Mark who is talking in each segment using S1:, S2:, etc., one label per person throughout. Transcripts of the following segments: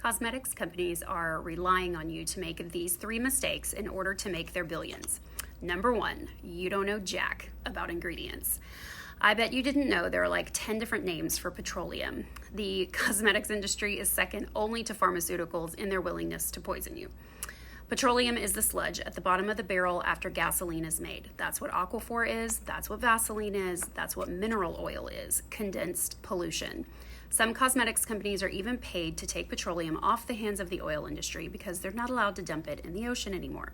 S1: Cosmetics companies are relying on you to make these 3 mistakes in order to make their billions. Number 1, you don't know jack about ingredients. I bet you didn't know there are like 10 different names for petroleum. The cosmetics industry is second only to pharmaceuticals in their willingness to poison you. Petroleum is the sludge at the bottom of the barrel after gasoline is made. That's what Aquaphor is, that's what Vaseline is, that's what mineral oil is, condensed pollution. Some cosmetics companies are even paid to take petroleum off the hands of the oil industry because they're not allowed to dump it in the ocean anymore.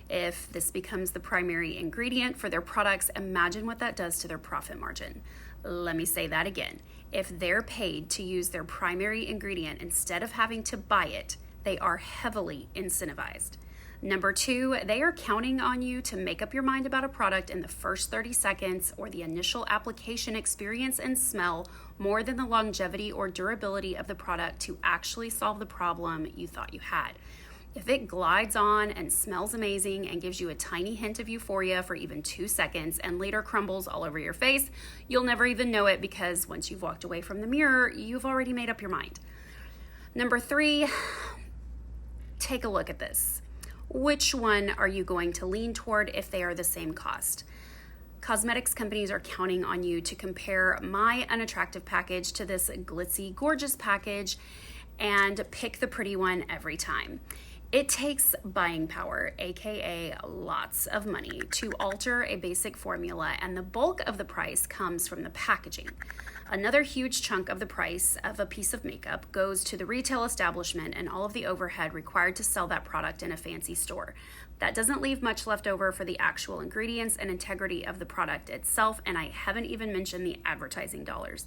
S1: If this becomes the primary ingredient for their products, imagine what that does to their profit margin. Let me say that again. If they're paid to use their primary ingredient instead of having to buy it, they are heavily incentivized. Number 2, they are counting on you to make up your mind about a product in the first 30 seconds or the initial application experience and smell more than the longevity or durability of the product to actually solve the problem you thought you had. If it glides on and smells amazing and gives you a tiny hint of euphoria for even 2 seconds and later crumbles all over your face, you'll never even know it because once you've walked away from the mirror, you've already made up your mind. Number 3, take a look at this. Which one are you going to lean toward if they are the same cost? Cosmetics companies are counting on you to compare my unattractive package to this glitzy, gorgeous package and pick the pretty one every time. It takes buying power, aka lots of money, to alter a basic formula, and the bulk of the price comes from the packaging. Another huge chunk of the price of a piece of makeup goes to the retail establishment and all of the overhead required to sell that product in a fancy store. That doesn't leave much left over for the actual ingredients and integrity of the product itself, and I haven't even mentioned the advertising dollars.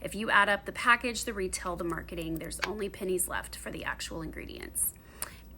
S1: If you add up the package, the retail, the marketing, there's only pennies left for the actual ingredients.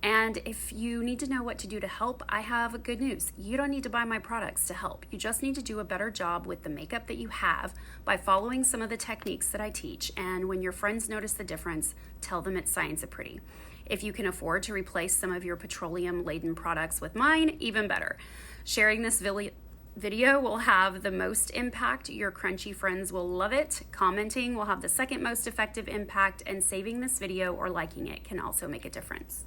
S1: And if you need to know what to do to help, I have good news. You don't need to buy my products to help. You just need to do a better job with the makeup that you have by following some of the techniques that I teach. And when your friends notice the difference, tell them it's Science of Pretty. If you can afford to replace some of your petroleum-laden products with mine, even better. Sharing this video will have the most impact. Your crunchy friends will love it. Commenting will have the second most effective impact, and saving this video or liking it can also make a difference.